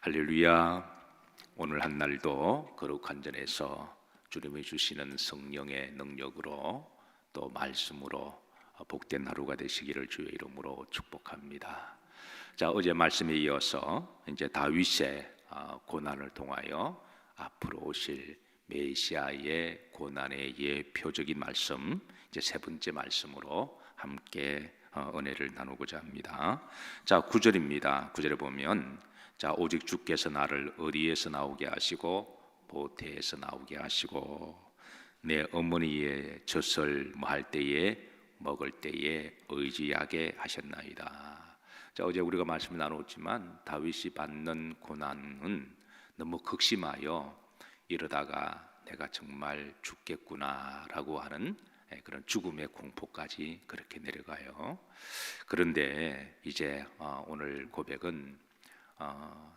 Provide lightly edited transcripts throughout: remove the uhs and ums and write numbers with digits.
할렐루야. 오늘 한 날도 거룩한 전에서 주님이 주시는 성령의 능력으로 또 말씀으로 복된 하루가 되시기를 주의 이름으로 축복합니다. 자, 어제 말씀에 이어서 이제 다윗의 고난을 통하여 앞으로 오실 메시아의 고난의 예표적인 말씀, 이제 세 번째 말씀으로 함께 은혜를 나누고자 합니다. 자, 9절입니다. 9절에 보면 자, 오직 주께서 나를 어디에서 나오게 하시고 모태에서 나오게 하시고 내 어머니의 젖을 할 때에 먹을 때에 의지하게 하셨나이다. 자, 어제 우리가 말씀을 나눴지만 다윗이 받는 고난은 너무 극심하여 이러다가 내가 정말 죽겠구나라고 하는 그런 죽음의 공포까지 그렇게 내려가요. 그런데 이제 오늘 고백은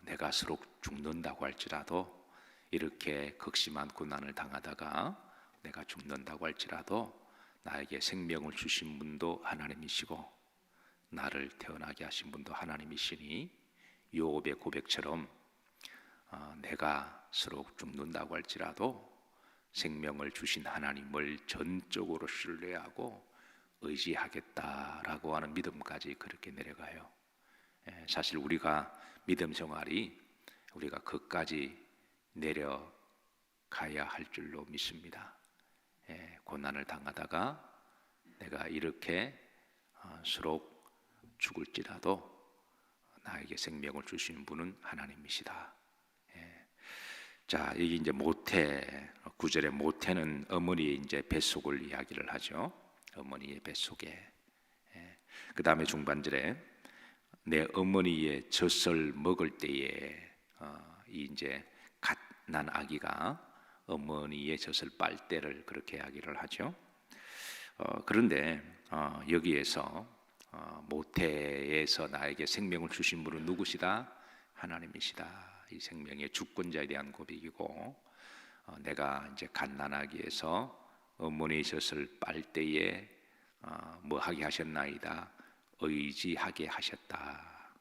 내가 스스로 죽는다고 할지라도 이렇게 극심한 고난을 당하다가 내가 죽는다고 할지라도 나에게 생명을 주신 분도 하나님이시고 나를 태어나게 하신 분도 하나님이시니 요업의 고백처럼 내가 스스로 죽는다고 할지라도 생명을 주신 하나님을 전적으로 신뢰하고 의지하겠다라고 하는 믿음까지 그렇게 내려가요. 사실 우리가 믿음 생활이 우리가 끝까지 내려가야 할 줄로 믿습니다. 고난을 당하다가 내가 이렇게 스스로 죽을지라도 나에게 생명을 주시는 분은 하나님이시다. 자, 여기 이제 모태 9절의 모태는 어머니의 이제 뱃속을 이야기를 하죠. 어머니의 뱃속에. 그 다음에 중반절에 내 어머니의 젖을 먹을 때에 이제 갓 난 아기가 어머니의 젖을 빨 때를 그렇게 이야기를 하죠. 그런데 여기에서 모태에서 나에게 생명을 주신 분은 누구시다? 하나님이시다. 이 생명의 주권자에 대한 고백이고 내가 이제 갓난아기에서 어머니의 젖을 빨 때에 뭐 하게 하셨나이다? 의지하게 하셨다.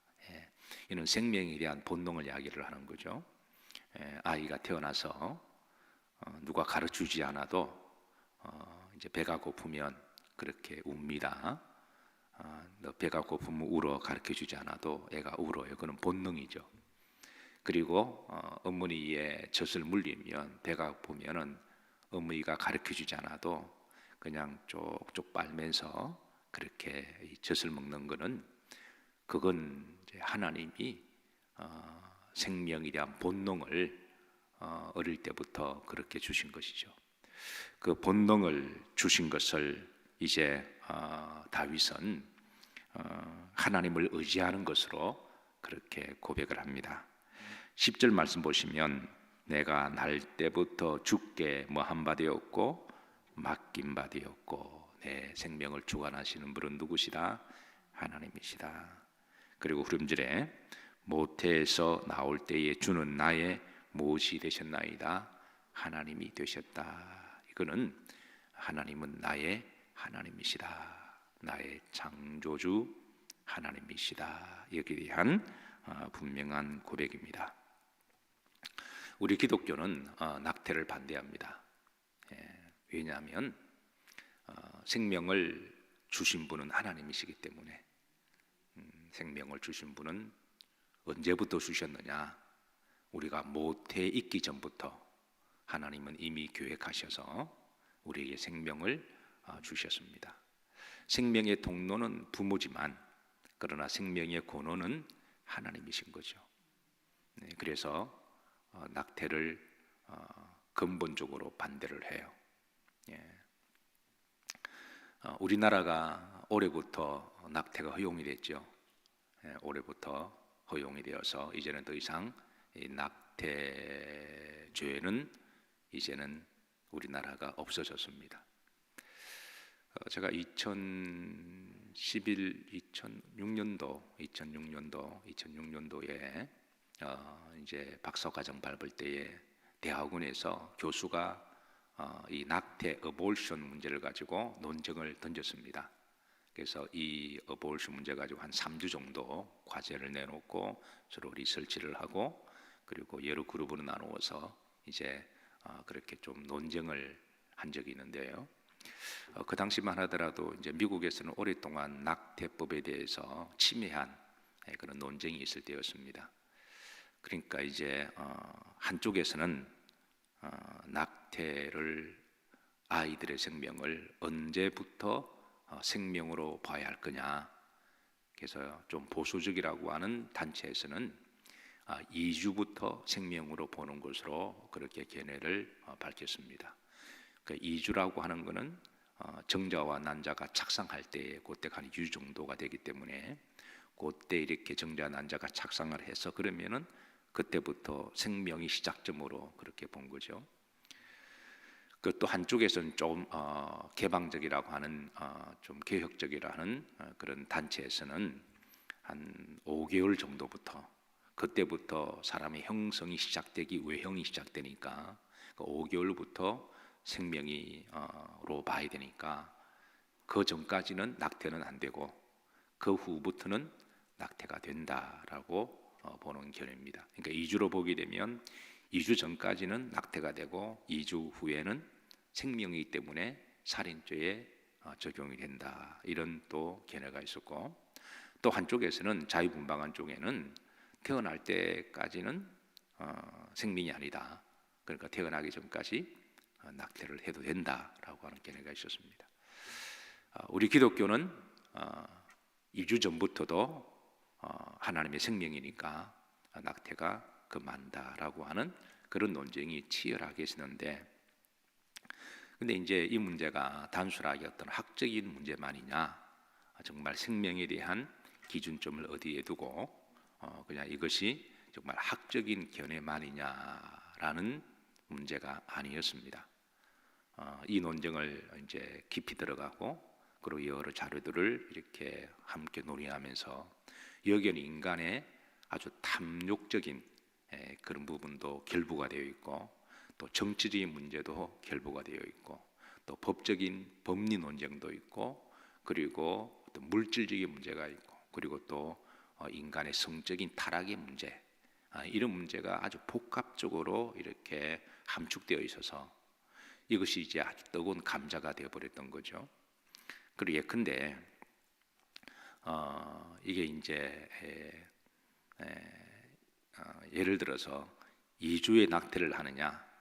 이는 생명에 대한 본능을 이야기를 하는 거죠. 아이가 태어나서 누가 가르치지 않아도 이제 배가 고프면 그렇게 웁니다. 너 배가 고프면 울어 가르쳐주지 않아도 애가 울어요. 그건 본능이죠. 그리고 어머니의 젖을 물리면 배가 고프면은 어머니가 가르쳐주지 않아도 그냥 쪽쪽 빨면서 그렇게 젖을 먹는 것은 그건 이제 하나님이 생명에 대한 본능을 어릴 때부터 그렇게 주신 것이죠. 그 본능을 주신 것을 이제 다윗은 하나님을 의지하는 것으로 그렇게 고백을 합니다. 10절 말씀 보시면 내가 날 때부터 주께 한 바 되었고 맡긴 바 되었고 내 생명을 주관하시는 분은 누구시다? 하나님이시다. 그리고 후렴절에 모태에서 나올 때에 주는 나의 무엇이 되셨나이다? 하나님이 되셨다. 이거는 하나님은 나의 하나님이시다. 나의 창조주 하나님이시다. 여기에 대한 분명한 고백입니다. 우리 기독교는 낙태를 반대합니다. 왜냐하면 생명을 주신 분은 하나님이시기 때문에 생명을 주신 분은 언제부터 주셨느냐? 우리가 모태에 있기 전부터 하나님은 이미 계획하셔서 우리에게 생명을 주셨습니다. 생명의 통로는 부모지만 그러나 생명의 근원은 하나님이신 거죠. 그래서 낙태를 근본적으로 반대를 해요. 우리나라가 올해부터 낙태가 허용이 됐죠. 올해부터 허용이 되어서 이제는 더 이상 이 낙태죄는 이제는 우리나라가 없어졌습니다. 제가 2006년도에 이제 박사과정 밟을 때에 대학원에서 교수가 이 낙태 어볼션 문제를 가지고 논쟁을 던졌습니다. 그래서 이 어볼션 문제 가지고 한 3주 정도 과제를 내놓고 서로 리서치를 하고 그리고 여러 그룹으로 나누어서 이제 그렇게 좀 논쟁을 한 적이 있는데요. 그 당시만 하더라도 이제 미국에서는 오랫동안 낙태법에 대해서 침해한 그런 논쟁이 있을 때였습니다. 그러니까 이제 한쪽에서는 낙태를 아이들의 생명을 언제부터 생명으로 봐야 할 거냐. 그래서 좀 보수적이라고 하는 단체에서는 2주부터 생명으로 보는 것으로 그렇게 견해를 밝혔습니다. 그러니까 2주라고 하는 것은 정자와 난자가 착상할 때 그때가 한 2주 정도가 되기 때문에 그때 이렇게 정자 난자가 착상을 해서 그러면은 그때부터 생명이 시작점으로 그렇게 본 거죠. 그 또 한쪽에서는 좀 개방적이라고 하는 좀 개혁적이라는 그런 단체에서는 한 5개월 정도부터 그때부터 사람의 형성이 시작되기 외형이 시작되니까 그 5개월부터 생명이로 봐야 되니까 그 전까지는 낙태는 안 되고 그 후부터는 낙태가 된다라고 보는 견해입니다. 그러니까 2주로 보게 되면 2주 전까지는 낙태가 되고 2주 후에는 생명이기 때문에 살인죄에 적용이 된다. 이런 또 견해가 있었고 또 한쪽에서는 자유분방한 쪽에는 태어날 때까지는 생명이 아니다. 그러니까 태어나기 전까지 낙태를 해도 된다라고 하는 견해가 있었습니다. 우리 기독교는 2주 전부터도 하나님의 생명이니까 낙태가 금한다라고 하는 그런 논쟁이 치열하게 있었는데, 근데 이제 이 문제가 단순하게 어떤 학적인 문제만이냐, 정말 생명에 대한 기준점을 어디에 두고 그냥 이것이 정말 학적인 견해만이냐라는 문제가 아니었습니다. 이 논쟁을 이제 깊이 들어가고 그리고 여러 자료들을 이렇게 함께 논의하면서 여기에는 인간의 아주 탐욕적인 그런 부분도 결부가 되어 있고 또 정치적인 문제도 결부가 되어 있고 또 법적인 법리 논쟁도 있고 그리고 또 물질적인 문제가 있고 그리고 또 인간의 성적인 타락의 문제, 이런 문제가 아주 복합적으로 이렇게 함축되어 있어서 이것이 이제 아주 뜨거운 감자가 되어버렸던 거죠. 그리고 예컨대 이게 이제 예를 들어서 2주에 낙태를 하느냐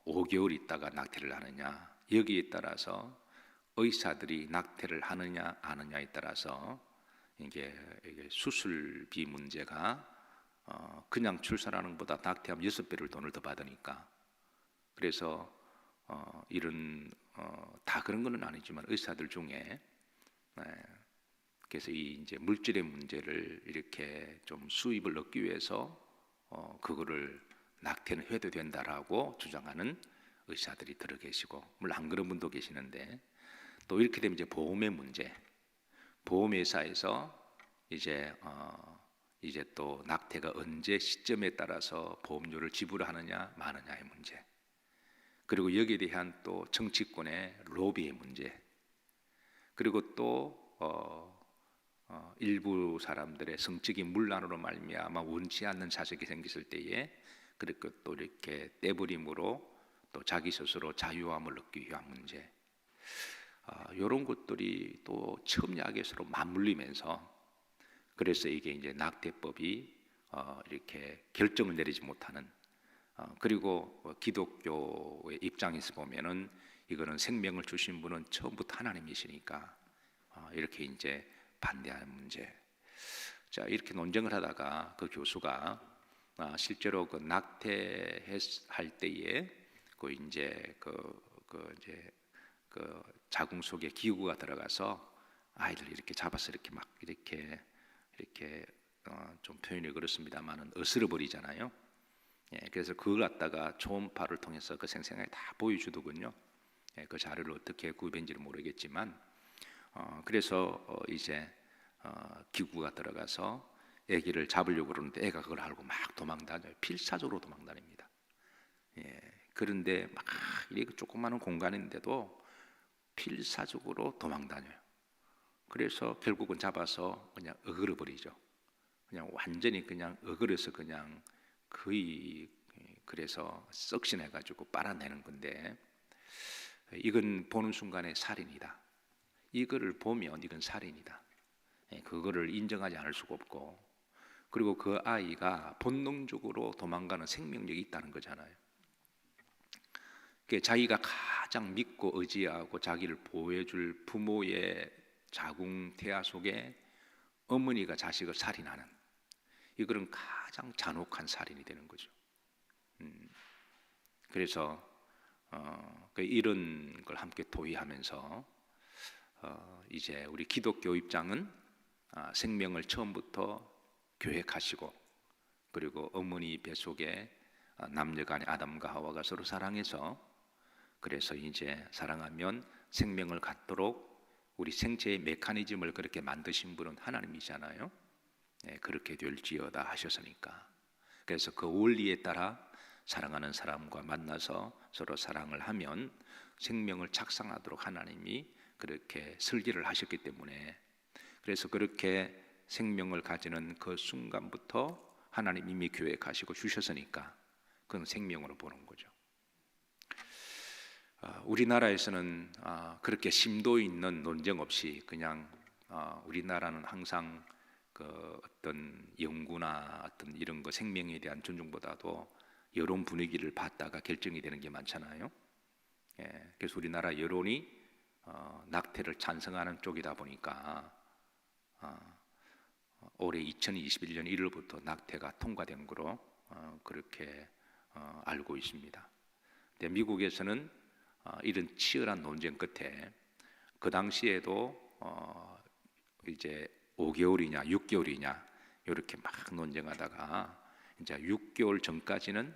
5개월 있다가 낙태를 하느냐, 여기에 따라서 의사들이 낙태를 하느냐 안 하느냐에 따라서 이게 수술비 문제가 그냥 출산하는 것보다 낙태하면 6배를 돈을 더 받으니까, 그래서 이런 다 그런 건 아니지만 의사들 중에 그래서 이 이제 물질의 문제를 이렇게 좀 수입을 얻기 위해서 그거를 낙태는 해도 된다라고 주장하는 의사들이 들어 계시고, 물론 안 그런 분도 계시는데, 또 이렇게 되면 이제 보험의 문제, 보험회사에서 이제 또 낙태가 언제 시점에 따라서 보험료를 지불하느냐 마느냐의 문제, 그리고 여기에 대한 또 정치권의 로비의 문제, 그리고 또 일부 사람들의 성적인 문란으로 말미암아 원치 않는 자식이 생겼을 때에 그리고 또 이렇게 떼부림으로 또 자기 스스로 자유함을 얻기 위한 문제, 이런 것들이 또 첨예하게 서로 맞물리면서, 그래서 이게 이제 낙태법이 이렇게 결정을 내리지 못하는, 그리고 기독교의 입장에서 보면은 이거는 생명을 주신 분은 처음부터 하나님이시니까 이렇게 이제 반대하는 문제. 자, 이렇게 논쟁을 하다가 그 교수가 실제로 그 낙태할 때에 그 이제 그 자궁 속에 기구가 들어가서 아이를 이렇게 잡아서 이렇게 막 이렇게 좀 표현이 그렇습니다만은 어스러 버리잖아요. 예, 그래서 그걸 갖다가 초음파를 통해서 그 생생하게 다 보여주더군요. 예, 그 자료를 어떻게 구입했는지는 모르겠지만, 그래서 이제 기구가 들어가서 아기를 잡으려고 그러는데 애가 그걸 알고 막 도망다녀요. 필사적으로 도망다닙니다. 예, 그런데 막 이렇게 조그마한 공간인데도 필사적으로 도망다녀요. 그래서 결국은 잡아서 그냥 어그러버리죠. 그냥 완전히 그냥 어그러서 그냥 거의 그래서 썩신해가지고 빨아내는 건데, 이건 보는 순간에 살인이다. 이거를 보면 이건 살인이다. 그거를 인정하지 않을 수가 없고, 그리고 그 아이가 본능적으로 도망가는 생명력이 있다는 거잖아요. 자기가 가장 믿고 의지하고 자기를 보호해줄 부모의 자궁 태아 속에 어머니가 자식을 살인하는, 이거는 가장 잔혹한 살인이 되는 거죠. 그래서 이런 걸 함께 토의하면서 이제 우리 기독교 입장은 생명을 처음부터 계획하시고, 그리고 어머니 뱃속에 남녀간의 아담과 하와가 서로 사랑해서, 그래서 이제 사랑하면 생명을 갖도록 우리 생체의 메커니즘을 그렇게 만드신 분은 하나님이잖아요. 그렇게 될지어다 하셨으니까. 그래서 그 원리에 따라 사랑하는 사람과 만나서 서로 사랑을 하면 생명을 착상하도록 하나님이 그렇게 설계를 하셨기 때문에, 그래서 그렇게 생명을 가지는 그 순간부터 하나님 이미 계획하시고 주셨으니까 그건 생명으로 보는 거죠. 우리나라에서는 그렇게 심도 있는 논쟁 없이 그냥 우리나라는 항상 그 어떤 연구나 어떤 이런 거 생명에 대한 존중보다도 여론 분위기를 봤다가 결정이 되는 게 많잖아요. 그래서 우리나라 여론이 낙태를 찬성하는 쪽이다 보니까 올해 2021년 1월부터 낙태가 통과된 거로 그렇게 알고 있습니다. 근데 미국에서는 이런 치열한 논쟁 끝에 그 당시에도 이제 5개월이냐 6개월이냐 이렇게 막 논쟁하다가 이제 6개월 전까지는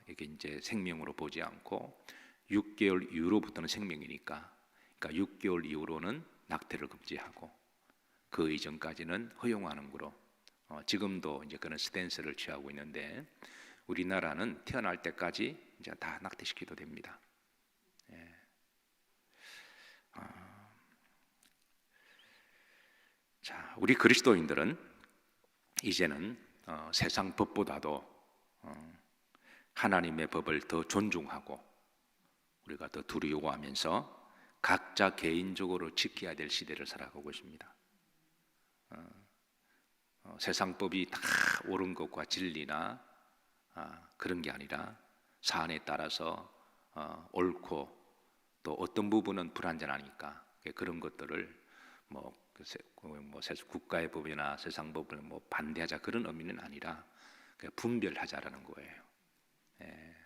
이게 이제 생명으로 보지 않고 6개월 이후로부터는 생명이니까, 그러니까 6개월 이후로는 낙태를 금지하고 그 이전까지는 허용하는 거로 지금도 이제 그런 스탠스를 취하고 있는데, 우리나라는 태어날 때까지 이제 다 낙태시켜도 됩니다. 자, 우리 그리스도인들은 이제는 세상 법보다도 하나님의 법을 더 존중하고 우리가 더 두려워하면서 각자 개인적으로 지켜야 될 시대를 살아가고 있습니다. 세상 법이 다 옳은 것과 진리나 그런 게 아니라 사안에 따라서 옳고 또 어떤 부분은 불완전하니까 그런 것들을 국가의 법이나 세상 법을 반대하자 그런 의미는 아니라 분별하자라는 거예요.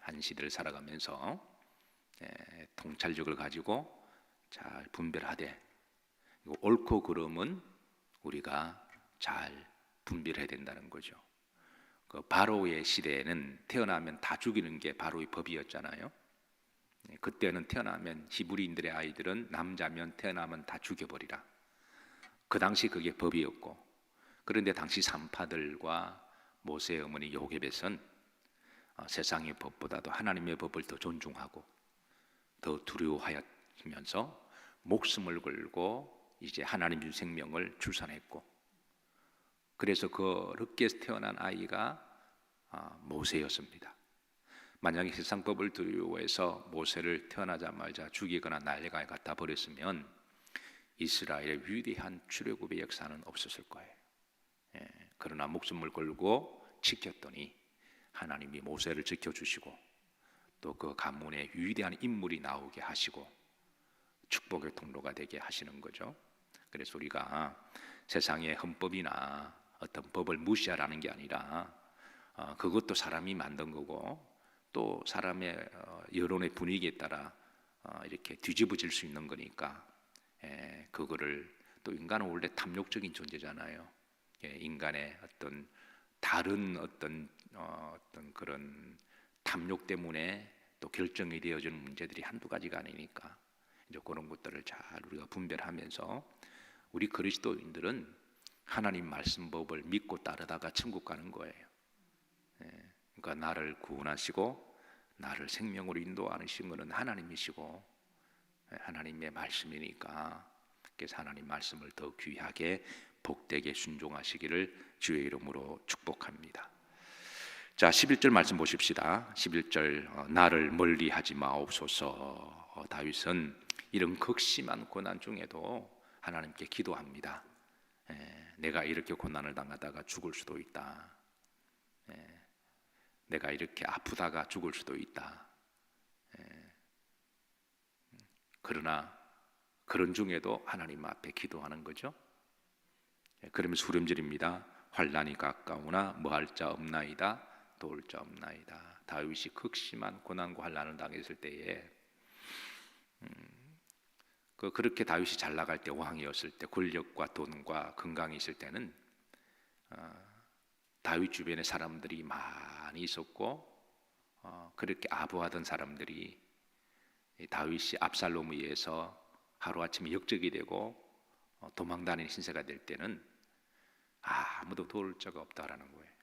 한 시대를 살아가면서 통찰력을 가지고 잘 분별하되, 옳고 그름은 우리가 잘 분별해야 된다는 거죠. 그 바로의 시대에는 태어나면 다 죽이는 게 바로의 법이었잖아요. 그때는 태어나면 히브리인들의 아이들은 남자면 태어나면 다 죽여버리라. 그 당시 그게 법이었고, 그런데 당시 산파들과 모세의 어머니 요게벳은 세상의 법보다도 하나님의 법을 더 존중하고 더 두려워하면서 목숨을 걸고 이제 하나님 준 생명을 출산했고, 그래서 그 어렵게 태어난 아이가 모세였습니다. 만약에 세상 법을 두려워해서 모세를 태어나자마자 죽이거나 난리가 갖다 버렸으면 이스라엘의 위대한 출애굽의 역사는 없었을 거예요. 그러나 목숨을 걸고 지켰더니 하나님이 모세를 지켜주시고 또 그 가문에 위대한 인물이 나오게 하시고 축복의 통로가 되게 하시는 거죠. 그래서 우리가 세상의 헌법이나 어떤 법을 무시하라는 게 아니라 그것도 사람이 만든 거고 또 사람의 여론의 분위기에 따라 이렇게 뒤집어질 수 있는 거니까, 그거를 또 인간은 원래 탐욕적인 존재잖아요. 인간의 어떤 다른 어떤 그런 탐욕 때문에 또 결정이 되어지는 문제들이 한두 가지가 아니니까 이제 그런 것들을 잘 우리가 분별하면서 우리 그리스도인들은 하나님 말씀 법을 믿고 따르다가 천국 가는 거예요. 그러니까 나를 구원하시고 나를 생명으로 인도하시는 것은 하나님이시고 하나님의 말씀이니까, 그래서 하나님 말씀을 더 귀하게 복되게 순종하시기를 주의 이름으로 축복합니다. 자, 자, 11절 말씀 보십시다. 11절 나를 멀리하지 마옵소서. 다윗은 이런 극심한 고난 중에도 하나님께 기도합니다. 내가 이렇게 고난을 당하다가 죽을 수도 있다. 내가 이렇게 아프다가 죽을 수도 있다. 그러나 그런 중에도 하나님 앞에 기도하는 거죠. 그러면 수렴절입니다. 환난이 가까우나 뭐할 자 없나이다, 도울 자 없나이다. 다윗이 극심한 고난과 환난을 당했을 때에 그렇게 다윗이 잘 나갈 때, 왕이었을 때, 권력과 돈과 건강이 있을 때는 다윗 주변에 사람들이 많이 있었고 그렇게 아부하던 사람들이 다윗이 압살롬에 의해서 하루아침에 역적이 되고 도망다니는 신세가 될 때는 아무도 도울 자가 없다라는 거예요.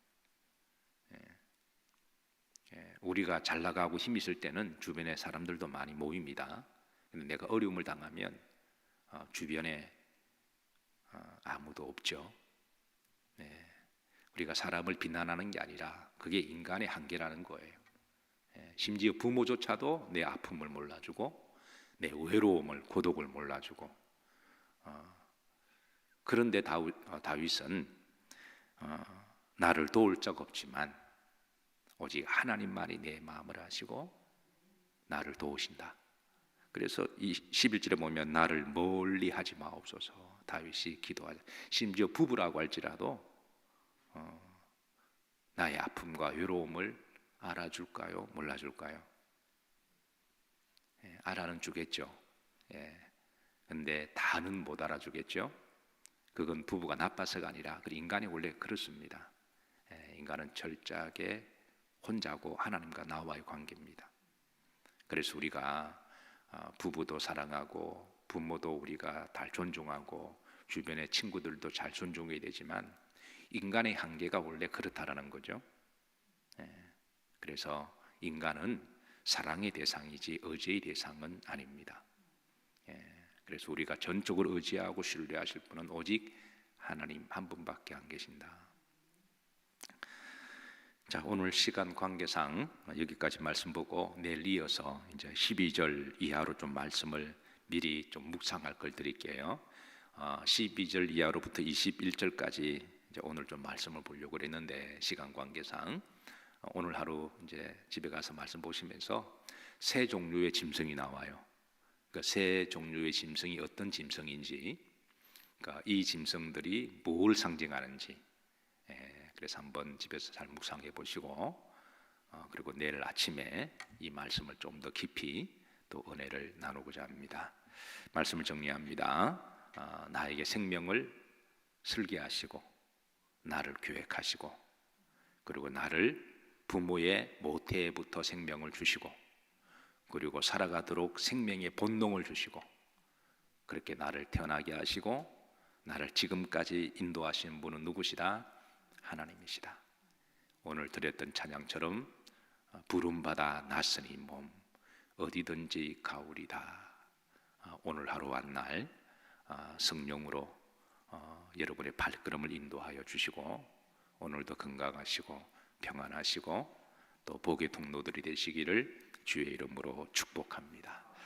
우리가 잘 나가고 힘 있을 때는 주변에 사람들도 많이 모입니다. 근데 내가 어려움을 당하면 주변에 아무도 없죠. 우리가 사람을 비난하는 게 아니라 그게 인간의 한계라는 거예요. 심지어 부모조차도 내 아픔을 몰라주고 내 외로움을, 고독을 몰라주고 그런데 다윗은 나를 도울 적 없지만 오직 하나님만이 내 마음을 아시고 나를 도우신다. 그래서 이 11절에 보면 나를 멀리 하지 마옵소서. 다윗이 기도하자. 심지어 부부라고 할지라도 나의 아픔과 외로움을 알아줄까요? 몰라줄까요? 알아는 주겠죠. 근데 다는 못 알아주겠죠. 그건 부부가 나빠서가 아니라 인간이 원래 그렇습니다. 인간은 철저하게 혼자고 하나님과 나와의 관계입니다. 그래서 우리가 부부도 사랑하고 부모도 우리가 다 존중하고 주변의 친구들도 잘 존중해야 되지만 인간의 한계가 원래 그렇다라는 거죠. 그래서 인간은 사랑의 대상이지 의지의 대상은 아닙니다. 그래서 우리가 전적으로 의지하고 신뢰하실 분은 오직 하나님 한 분밖에 안 계신다. 자, 오늘 시간 관계상 여기까지 말씀 보고 내일 이어서 이제 12절 이하로 좀 말씀을 미리 좀 묵상할 걸 드릴게요. 12절 이하로부터 21절까지 이제 오늘 좀 말씀을 보려고 그랬는데 시간 관계상 오늘 하루 이제 집에 가서 말씀 보시면서 세 종류의 짐승이 나와요. 그러니까 세 종류의 짐승이 어떤 짐승인지, 그러니까 이 짐승들이 뭘 상징하는지, 그래서 한번 집에서 잘 묵상해 보시고 그리고 내일 아침에 이 말씀을 좀 더 깊이 또 은혜를 나누고자 합니다. 말씀을 정리합니다. 나에게 생명을 설계하시고 나를 계획하시고 그리고 나를 부모의 모태부터 생명을 주시고 그리고 살아가도록 생명의 본능을 주시고 그렇게 나를 태어나게 하시고 나를 지금까지 인도하시는 분은 누구시다? 하나님이시다. 오늘 드렸던 찬양처럼 부름받아 났으니 몸 어디든지 가오리다. 오늘 하루 한 날 성령으로 여러분의 발걸음을 인도하여 주시고 오늘도 건강하시고 평안하시고 또 복의 통로들이 되시기를 주의 이름으로 축복합니다.